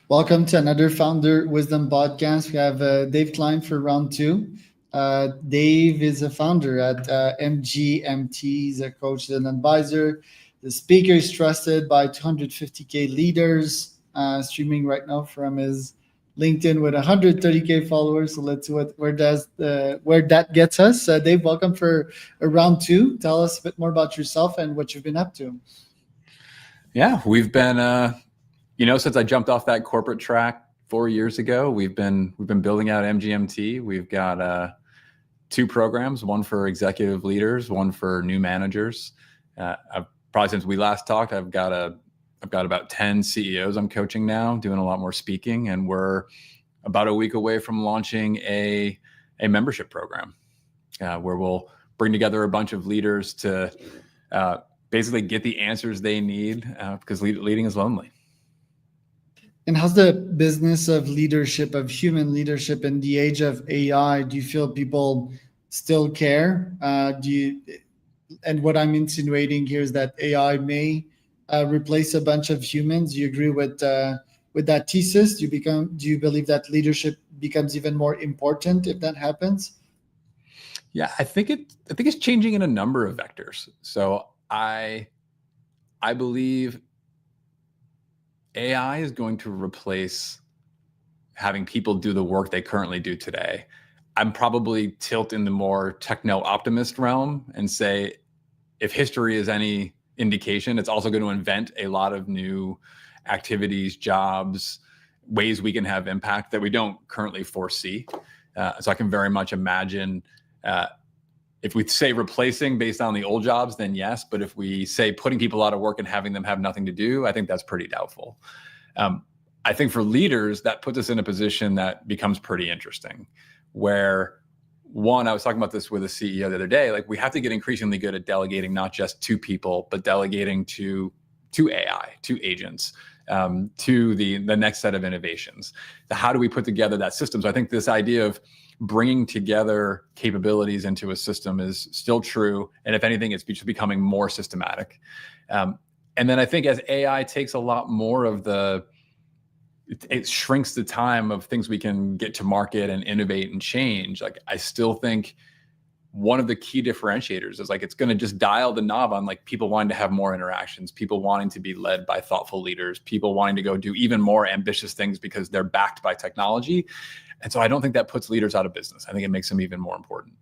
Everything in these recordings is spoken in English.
Welcome to another Founder Wisdom podcast. We have Dave Kline for round two. Dave is a founder at MGMT. He's a coach and advisor. The speaker is trusted by 250K leaders, streaming right now from his LinkedIn with 130K followers. So let's see where that gets us. Dave, welcome for round two. Tell us a bit more about yourself and what you've been up to. Yeah, we've been since I jumped off that corporate track 4 years ago, we've been building out MGMT. We've got two programs, one for executive leaders, one for new managers. Probably since we last talked, I've got about 10 CEOs I'm coaching now, doing a lot more speaking, and we're about a week away from launching a membership program where we'll bring together a bunch of leaders to basically get the answers they need because leading is lonely. And how's the business of leadership, of human leadership in the age of AI? Do you feel people still care? And what I'm insinuating here is that AI may replace a bunch of humans. Do you agree with that thesis? Do you believe that leadership becomes even more important if that happens? Yeah, I think it's changing in a number of vectors. So I believe AI is going to replace having people do the work they currently do today. I'm probably tilt in the more techno-optimist realm and say, if history is any indication, it's also going to invent a lot of new activities, jobs, ways we can have impact that we don't currently foresee. So I can very much imagine if we say replacing based on the old jobs, then yes. But if we say putting people out of work and having them have nothing to do, I think that's pretty doubtful. I think for leaders, that puts us in a position that becomes pretty interesting, where one, I was talking about this with a CEO the other day, like we have to get increasingly good at delegating, not just to people, but delegating to AI, to agents, to the next set of innovations. How do we put together that system? So I think this idea of bringing together capabilities into a system is still true. And if anything, it's just becoming more systematic. And then I think as AI takes a lot more of it shrinks the time of things we can get to market and innovate and change. Like I still think one of the key differentiators is like it's going to just dial the knob on like people wanting to have more interactions, people wanting to be led by thoughtful leaders, people wanting to go do even more ambitious things because they're backed by technology. And so I don't think that puts leaders out of business. I think it makes them even more important.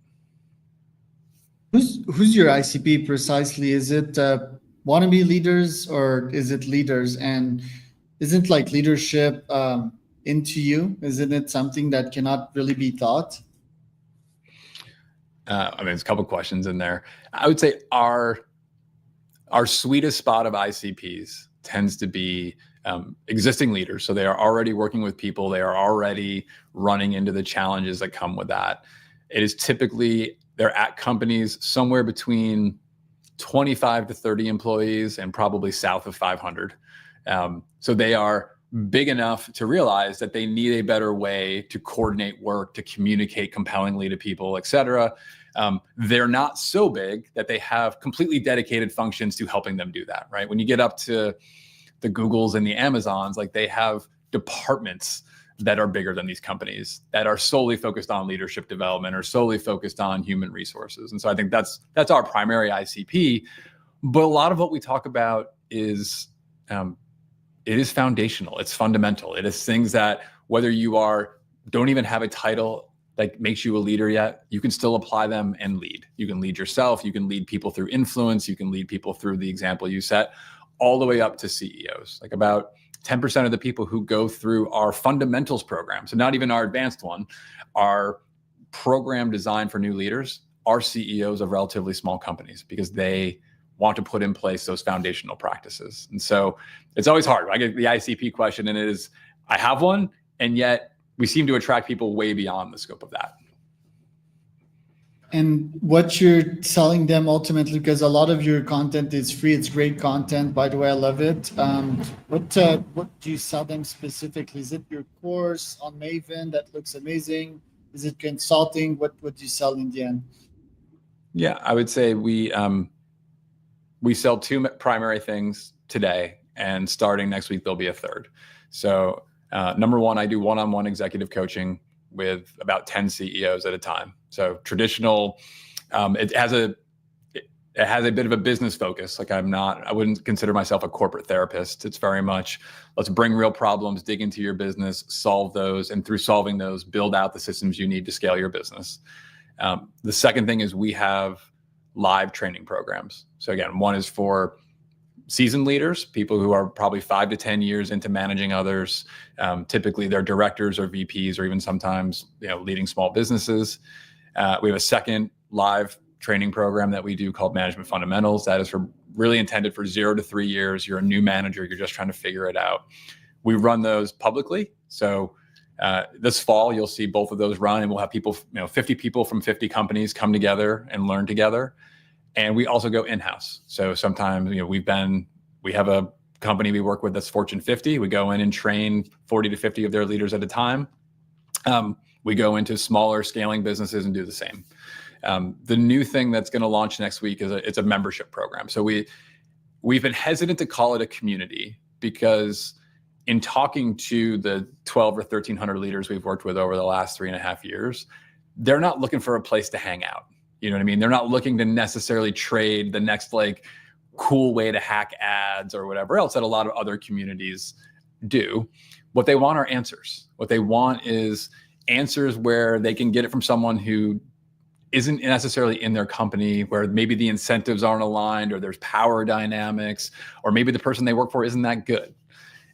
Who's your ICP precisely? Is it wannabe leaders or is it leaders? And isn't like leadership into you? Isn't it something that cannot really be taught? There's a couple questions in there. I would say our sweetest spot of ICPs tends to be existing leaders. So they are already working with people. They are already running into the challenges that come with that. It is typically, they're at companies somewhere between 25 to 30 employees and probably south of 500. So they are big enough to realize that they need a better way to coordinate work, to communicate compellingly to people, et cetera. They're not so big that they have completely dedicated functions to helping them do that, right? When you get up to the Googles and the Amazons, like they have departments that are bigger than these companies that are solely focused on leadership development or solely focused on human resources. And so I think that's our primary ICP. But a lot of what we talk about is it is foundational. It's fundamental. It is things that whether you don't even have a title that makes you a leader yet, you can still apply them and lead. You can lead yourself. You can lead people through influence. You can lead people through the example you set, all the way up to CEOs. Like about 10% of the people who go through our fundamentals program, so not even our advanced one, our program designed for new leaders, are CEOs of relatively small companies because they want to put in place those foundational practices. And so it's always hard. I get the ICP question and it is, I have one, and yet we seem to attract people way beyond the scope of that. And what you're selling them ultimately, because a lot of your content is free, it's great content, by the way, I love it. What do you sell them specifically? Is it your course on Maven that looks amazing? Is it consulting? What would you sell in the end? Yeah, I would say we sell two primary things today, and starting next week there'll be a third. So Number one, I do one-on-one executive coaching with about 10 CEOs at a time. So traditional, it has a bit of a business focus. Like I wouldn't consider myself a corporate therapist. It's very much, let's bring real problems, dig into your business, solve those, and through solving those, build out the systems you need to scale your business. The second thing is we have live training programs. So again, one is for seasoned leaders, people who are probably 5 to 10 years into managing others. Typically they're directors or VPs, or even sometimes leading small businesses. We have a second live training program that we do called Management Fundamentals. That is really intended for 0 to 3 years. You're a new manager, you're just trying to figure it out. We run those publicly. So this fall, you'll see both of those run, and we'll have people, 50 people from 50 companies come together and learn together. And we also go in-house. So sometimes, we have a company we work with that's Fortune 50. We go in and train 40 to 50 of their leaders at a time. We go into smaller scaling businesses and do the same. The new thing that's going to launch next week is it's a membership program. So we've been hesitant to call it a community, because in talking to the 12 or 1,300 leaders we've worked with over the last 3.5 years, they're not looking for a place to hang out. You know what I mean? They're not looking to necessarily trade the next cool way to hack ads or whatever else that a lot of other communities do. What they want are answers. What they want is answers where they can get it from someone who isn't necessarily in their company, where maybe the incentives aren't aligned, or there's power dynamics, or maybe the person they work for isn't that good.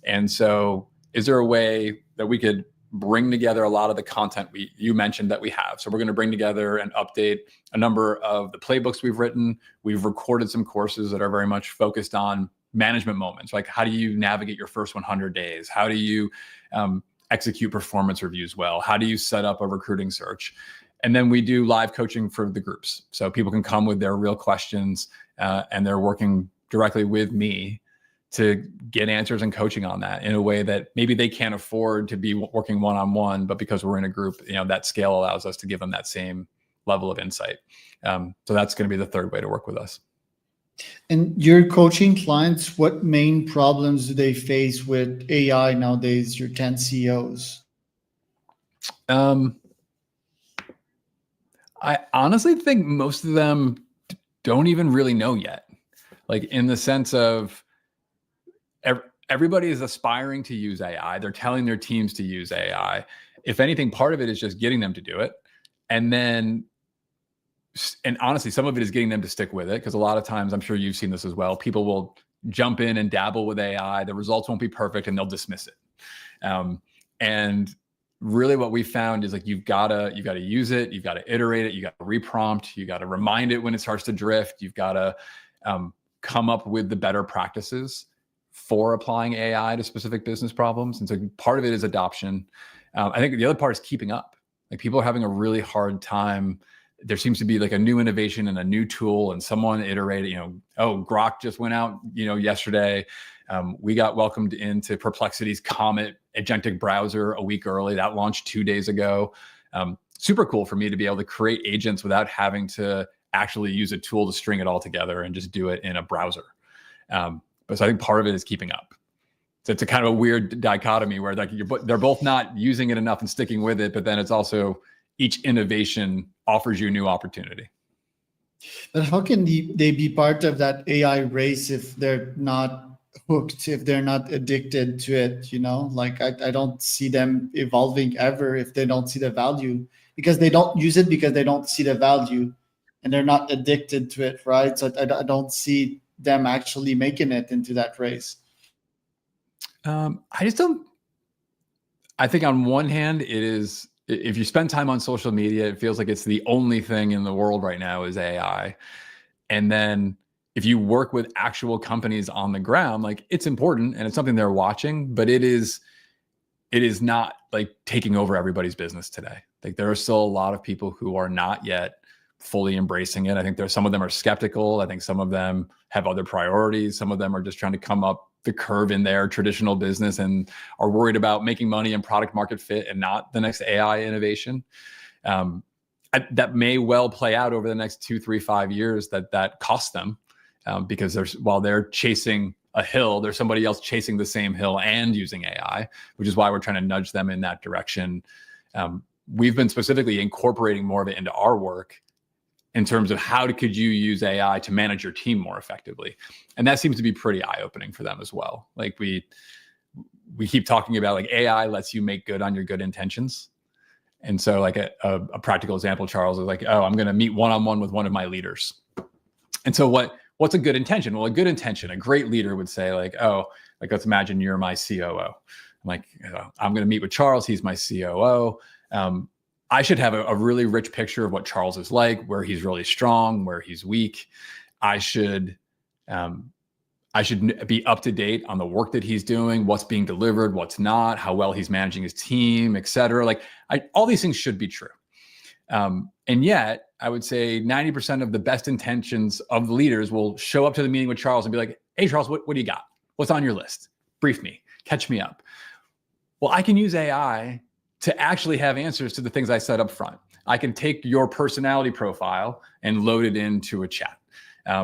And so is there a way that we could bring together a lot of the content you mentioned that we have? So we're going to bring together and update a number of the playbooks we've written. We've recorded some courses that are very much focused on management moments. Like, how do you navigate your first 100 days? How do you execute performance reviews well? How do you set up a recruiting search? And then we do live coaching for the groups. So people can come with their real questions, and they're working directly with me to get answers and coaching on that in a way that maybe they can't afford to be working one-on-one, but because we're in a group, that scale allows us to give them that same level of insight. So that's going to be the third way to work with us. And your coaching clients, what main problems do they face with AI nowadays, your 10 CEOs? I honestly think most of them don't even really know yet. In the sense of, everybody is aspiring to use AI. They're telling their teams to use AI. If anything, part of it is just getting them to do it. And honestly, some of it is getting them to stick with it. Because a lot of times, I'm sure you've seen this as well, people will jump in and dabble with AI. The results won't be perfect and they'll dismiss it. And really what we found is you've got to use it. You've got to iterate it. You got to reprompt. You got to remind it when it starts to drift. You've got to come up with the better practices for applying AI to specific business problems. And so part of it is adoption. I think the other part is keeping up. People are having a really hard time. There seems to be a new innovation and a new tool, and someone iterated, Grok just went out, yesterday. We got welcomed into Perplexity's Comet agentic browser a week early. That launched 2 days ago. Super cool for me to be able to create agents without having to actually use a tool to string it all together and just do it in a browser. But so I think part of it is keeping up. So it's a kind of a weird dichotomy where they're both not using it enough and sticking with it, but then it's also each innovation offers you a new opportunity. But how can they be part of that AI race if they're not hooked, if they're not addicted to it? I don't see them evolving ever if they don't see the value, because they don't use it because they don't see the value, and they're not addicted to it, right? So I don't see them actually making it into that race. I think on one hand, it is, if you spend time on social media, it feels like it's the only thing in the world right now is AI. And then if you work with actual companies on the ground, it's important and it's something they're watching, but it is not taking over everybody's business today. There are still a lot of people who are not yet fully embracing it. I think some of them are skeptical. I think some of them have other priorities. Some of them are just trying to come up the curve in their traditional business and are worried about making money and product market fit and not the next AI innovation. That may well play out over the next 2, 3, 5 years that costs them, because while they're chasing a hill. There's somebody else chasing the same hill and using AI, which is why we're trying to nudge them in that direction. We've been specifically incorporating more of it into our work in terms of how could you use AI to manage your team more effectively. And that seems to be pretty eye-opening for them as well. Like we keep talking about like AI lets you make good on your good intentions. And so like a practical example, Charles, is like, oh, I'm going to meet one-on-one with one of my leaders. And so what's a good intention? Well, a good intention, a great leader would say like, oh, like let's imagine you're my COO. I'm like, I'm going to meet with Charles. He's my COO. I should have a really rich picture of what Charles is like, where he's really strong, where he's weak. I should be up to date on the work that he's doing, what's being delivered, what's not, how well he's managing his team, et cetera. Like all these things should be true. And yet I would say 90% of the best intentions of the leaders will show up to the meeting with Charles and be like, hey, Charles, what do you got? What's on your list? Brief me, catch me up. Well, I can use AI to actually have answers to the things I said up front. I can take your personality profile and load it into a chat.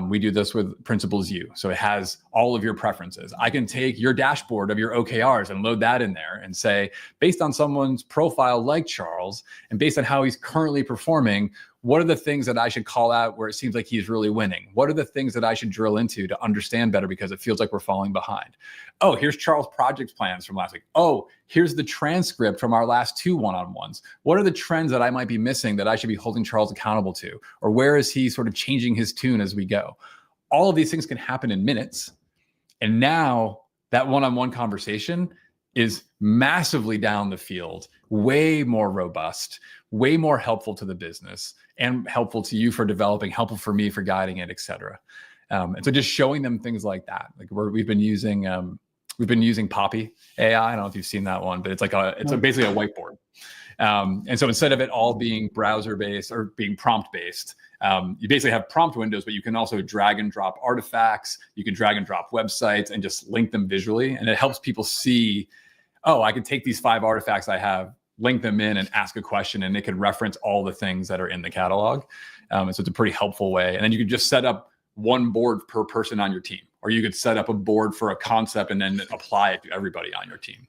We do this with Principles U. So it has all of your preferences. I can take your dashboard of your OKRs and load that in there and say, based on someone's profile like Charles, and based on how he's currently performing, what are the things that I should call out where it seems like he's really winning? What are the things that I should drill into to understand better because it feels like we're falling behind? Oh, here's Charles' project plans from last week. Oh, here's the transcript from our last 2 one-on-ones. What are the trends that I might be missing that I should be holding Charles accountable to? Or where is he sort of changing his tune as we go? All of these things can happen in minutes. And now that one-on-one conversation is massively down the field, way more robust, way more helpful to the business and helpful to you for developing, helpful for me for guiding it, et cetera. And so just showing them things like that. Like we've been using Poppy AI. I don't know if you've seen that one, but it's basically a whiteboard. And so instead of it all being browser-based or being prompt-based, you basically have prompt windows, but you can also drag and drop artifacts. You can drag and drop websites and just link them visually. And it helps people see, oh, I can take these 5 artifacts I have, link them in and ask a question, and it can reference all the things that are in the catalog. And so it's a pretty helpful way. And then you can just set up one board per person on your team, or you could set up a board for a concept and then apply it to everybody on your team.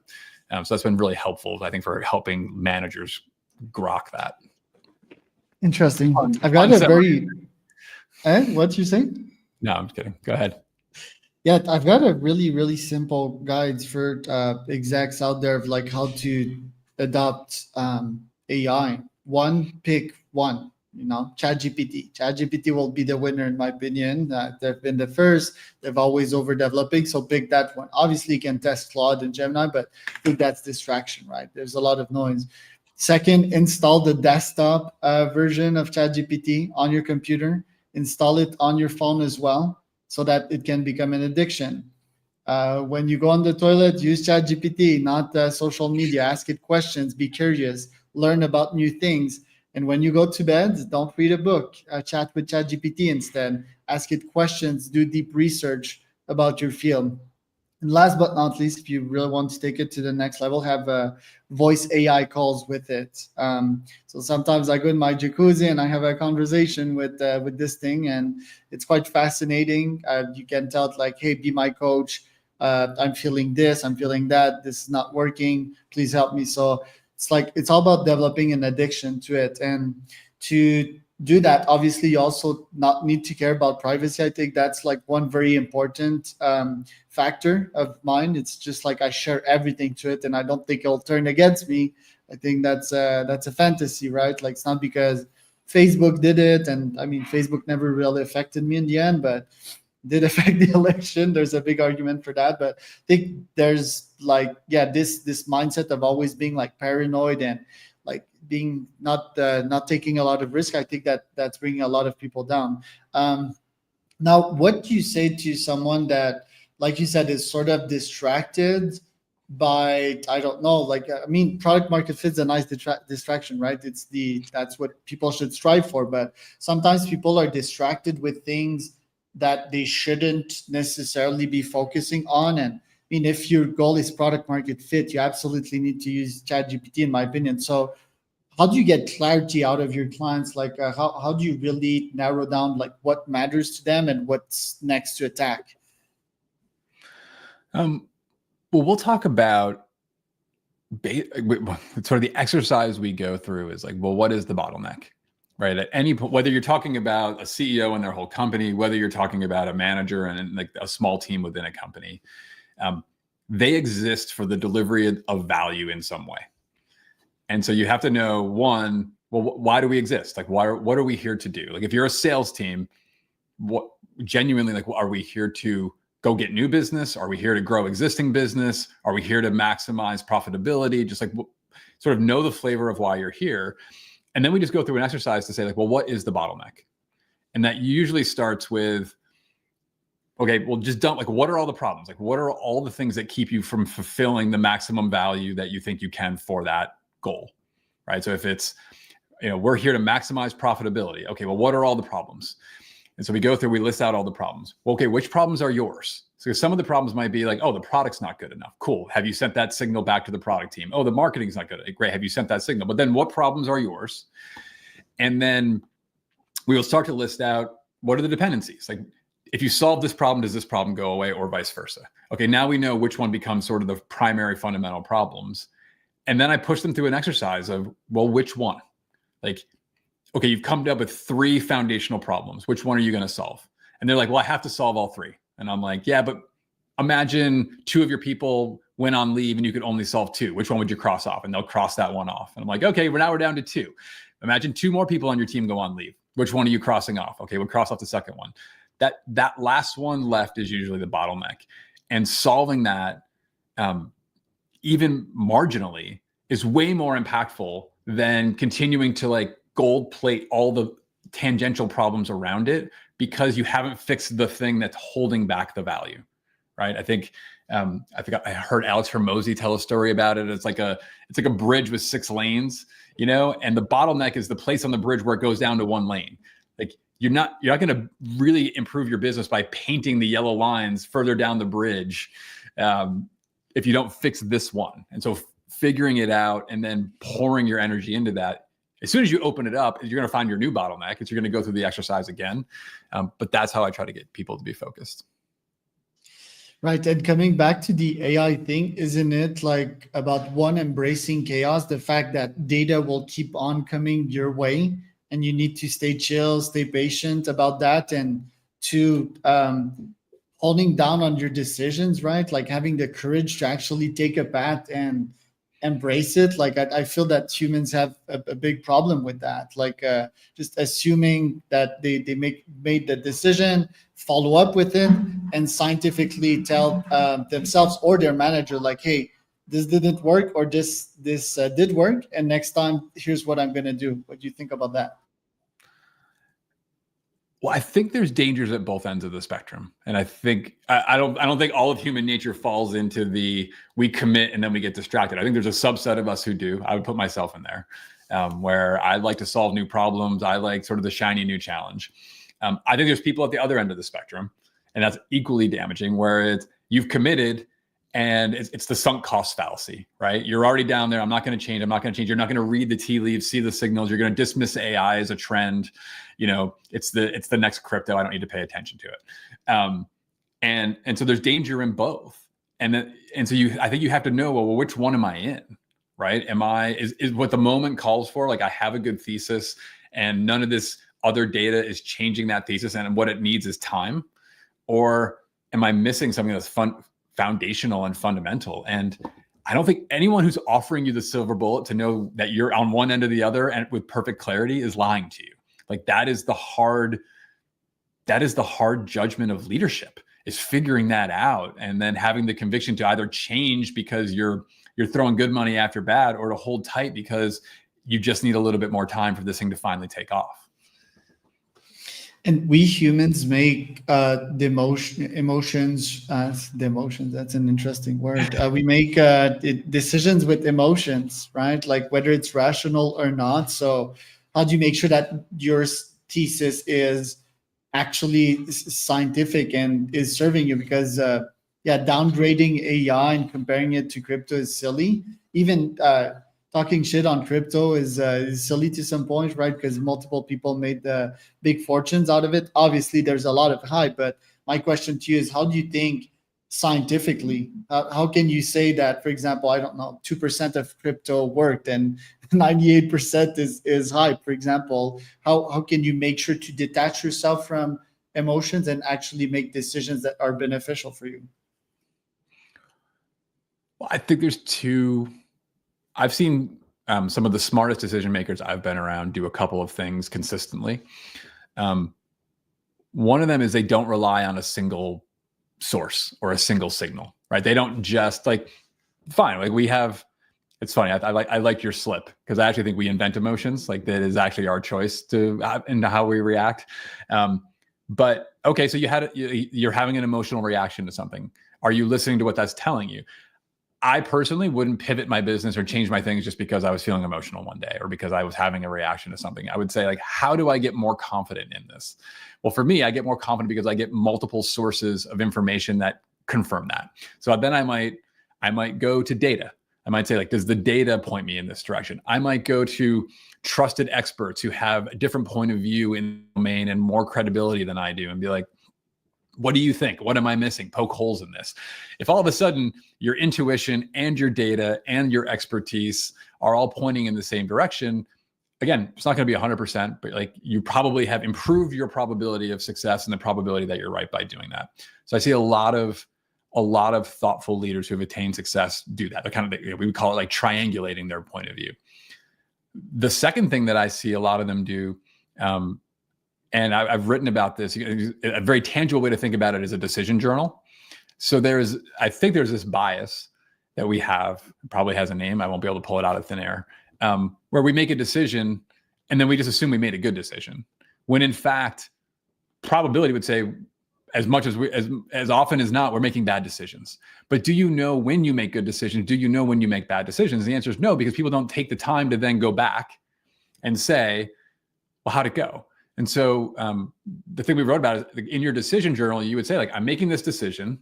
So that's been really helpful, I think, for helping managers grok that. Interesting. I've got a very... What'd you say? No, I'm just kidding. Go ahead. Yeah, I've got a really, really simple guides for execs out there of like how to adopt AI. Pick one. ChatGPT. ChatGPT will be the winner in my opinion. They've been the first. They've always over-developing, so pick that one. Obviously, you can test Claude and Gemini, but I think that's distraction, right? There's a lot of noise. Second, install the desktop version of ChatGPT on your computer. Install it on your phone as well, so that it can become an addiction. When you go on the toilet, use ChatGPT, not social media. Ask it questions, be curious, learn about new things. And when you go to bed, don't read a book. Chat with ChatGPT instead. Ask it questions, do deep research about your field. And last but not least, if you really want to take it to the next level, have voice AI calls with it. So sometimes I go in my jacuzzi and I have a conversation with this thing, and it's quite fascinating. You can tell it like, hey, be my coach. I'm feeling this, I'm feeling that. This is not working. Please help me. So it's all about developing an addiction to it. And to do that, obviously, you also not need to care about privacy. I think that's like one very important factor of mine. It's just like I share everything to it, and I don't think it'll turn against me. I think that's a fantasy, right? Like it's not because Facebook did it, and I mean Facebook never really affected me in the end, but did affect the election. There's a big argument for that, but I think there's like this mindset of always being like paranoid and like being not taking a lot of risk. I think that's bringing a lot of people down. Now, what do you say to someone that, like you said, is sort of distracted by, I don't know, like, I mean, product market fit is a nice distraction, right? That's what people should strive for. But sometimes people are distracted with things that they shouldn't necessarily be focusing on. And I mean, if your goal is product market fit, you absolutely need to use ChatGPT, in my opinion. So how do you get clarity out of your clients? Like how do you really narrow down like what matters to them and what's next to attack? Well, we'll talk about sort of the exercise we go through is like, well, what is the bottleneck, right? At any point, whether you're talking about a CEO and their whole company, whether you're talking about a manager and like a small team within a company, they exist for the delivery of value in some way. And so you have to know, one, well, why do we exist? Like, what are we here to do? Like, if you're a sales team, what genuinely, like, are we here to go get new business? Are we here to grow existing business? Are we here to maximize profitability? Just like sort of know the flavor of why you're here. And then we just go through an exercise to say like, well, what is the bottleneck? And that usually starts with, okay, well, just don't like, what are all the problems? Like, what are all the things that keep you from fulfilling the maximum value that you think you can for that goal, right? So if it's, we're here to maximize profitability. Okay, well, what are all the problems? And so we go through, we list out all the problems. Well, okay, which problems are yours? So some of the problems might be like, oh, the product's not good enough. Cool. Have you sent that signal back to the product team? Oh, the marketing's not good. Great. Have you sent that signal? But then what problems are yours? And then we will start to list out, what are the dependencies? Like, if you solve this problem, does this problem go away, or vice versa? Okay, now we know which one becomes sort of the primary fundamental problems. And then I push them through an exercise of, well, which one? Like, okay, you've come up with 3 foundational problems. Which one are you going to solve? And they're like, well, I have to solve all 3. And I'm like, yeah, but imagine 2 of your people went on leave and you could only solve 2. Which one would you cross off? And they'll cross that one off. And I'm like, okay, we're down to 2. Imagine 2 more people on your team go on leave. Which one are you crossing off? Okay, we'll cross off the second one. That last one left is usually the bottleneck. And solving that, even marginally, is way more impactful than continuing to like gold plate all the tangential problems around it, because you haven't fixed the thing that's holding back the value, right? I think I heard Alex Hermosi tell a story about it. It's like a bridge with 6 lanes, and the bottleneck is the place on the bridge where it goes down to 1 lane. Like, you're not going to really improve your business by painting the yellow lines further down the bridge if you don't fix this one. And so figuring it out and then pouring your energy into that, as soon as you open it up, you're going to find your new bottleneck. You're going to go through the exercise again. But that's how I try to get people to be focused. Right. And coming back to the AI thing, isn't it like about one, embracing chaos, the fact that data will keep on coming your way and you need to stay chill, stay patient about that, and 2, holding down on your decisions, right? Like having the courage to actually take a path and embrace it. Like I feel that humans have a big problem with that. Like just assuming that they made the decision, follow up with it, and scientifically tell themselves or their manager, like, hey, this didn't work, or this did work, and next time here's what I'm gonna do. What do you think about that? Well, I think there's dangers at both ends of the spectrum, and I think I don't think all of human nature falls into the we commit and then we get distracted. I think there's a subset of us who do. I would put myself in there, where I like to solve new problems. I like sort of the shiny new challenge. I think there's people at the other end of the spectrum, and that's equally damaging, where you've committed and it's the sunk cost fallacy, right? You're already down there. I'm not going to change. You're not going to read the tea leaves, see the signals. You're going to dismiss AI as a trend. It's the next crypto. I don't need to pay attention to it. And so there's danger in both. And so I think you have to know, well, which one am I in, right? Is what the moment calls for? Like, I have a good thesis and none of this other data is changing that thesis, and what it needs is time? Or am I missing something that's foundational and fundamental? And I don't think anyone who's offering you the silver bullet to know that you're on one end or the other and with perfect clarity is lying to you. Like, that is the hard judgment of leadership, is figuring that out and then having the conviction to either change because you're throwing good money after bad, or to hold tight because you just need a little bit more time for this thing to finally take off. And we humans make emotions, that's an interesting word. We make decisions with emotions, right? Like whether it's rational or not. So how do you make sure that your thesis is actually scientific and is serving you? Because downgrading AI and comparing it to crypto is silly. Even talking shit on crypto is silly to some point, right? Because multiple people made the big fortunes out of it. Obviously, there's a lot of hype, but my question to you is, how do you think scientifically? How can you say that, for example, I don't know, 2% of crypto worked and 98% is hype, for example? How can you make sure to detach yourself from emotions and actually make decisions that are beneficial for you? Well, I think there's two. I've seen some of the smartest decision makers I've been around do a couple of things consistently. One of them is they don't rely on a single source or a single signal, right? They don't just fine. Like we have, it's funny. I like your slip because I actually think we invent emotions. Like that is actually our choice into how we react. But okay, so you're having an emotional reaction to something. Are you listening to what that's telling you? I personally wouldn't pivot my business or change my things just because I was feeling emotional one day or because I was having a reaction to something. I would say, how do I get more confident in this? Well, for me, I get more confident because I get multiple sources of information that confirm that. So then I might go to data. I might say, does the data point me in this direction? I might go to trusted experts who have a different point of view in the domain and more credibility than I do and be like, what do you think? What am I missing? Poke holes in this. If all of a sudden your intuition and your data and your expertise are all pointing in the same direction, again, it's not going to be 100%, but you probably have improved your probability of success and the probability that you're right by doing that. So I see a lot of thoughtful leaders who have attained success do that. They're kind of, we would call it triangulating their point of view. The second thing that I see a lot of them do, and I've written about this, a very tangible way to think about it is a decision journal. So I think there's this bias that we have, it probably has a name, I won't be able to pull it out of thin air, where we make a decision and then we just assume we made a good decision. When in fact, probability would say as often as not, we're making bad decisions. But do you know when you make good decisions? Do you know when you make bad decisions? The answer is no, because people don't take the time to then go back and say, well, how'd it go? And so the thing we wrote about is in your decision journal, you would say, I'm making this decision.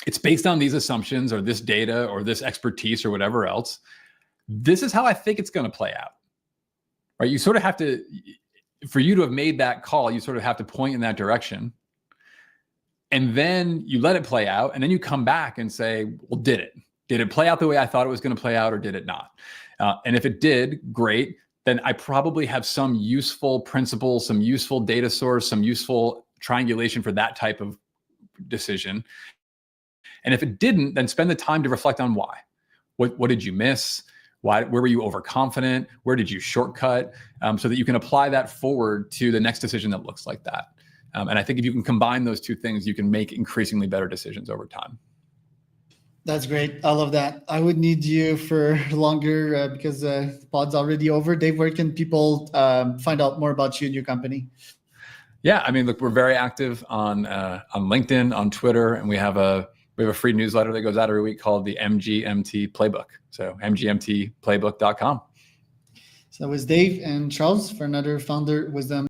It's based on these assumptions or this data or this expertise or whatever else. This is how I think it's going to play out, right? You sort of have to, for you to have made that call, you sort of have to point in that direction. And then you let it play out. And then you come back and say, well, did it play out the way I thought it was going to play out or did it not? And if it did, great. Then I probably have some useful principle, some useful data source, some useful triangulation for that type of decision. And if it didn't, then spend the time to reflect on why. What did you miss? Where were you overconfident? Where did you shortcut? So that you can apply that forward to the next decision that looks like that. And I think if you can combine those two things, you can make increasingly better decisions over time. That's great. I love that. I would need you for longer because the pod's already over. Dave, where can people find out more about you and your company? Yeah, look, we're very active on LinkedIn, on Twitter, and we have a free newsletter that goes out every week called the MGMT Playbook. So mgmtplaybook.com. So that was Dave and Charles for another Founder Wisdom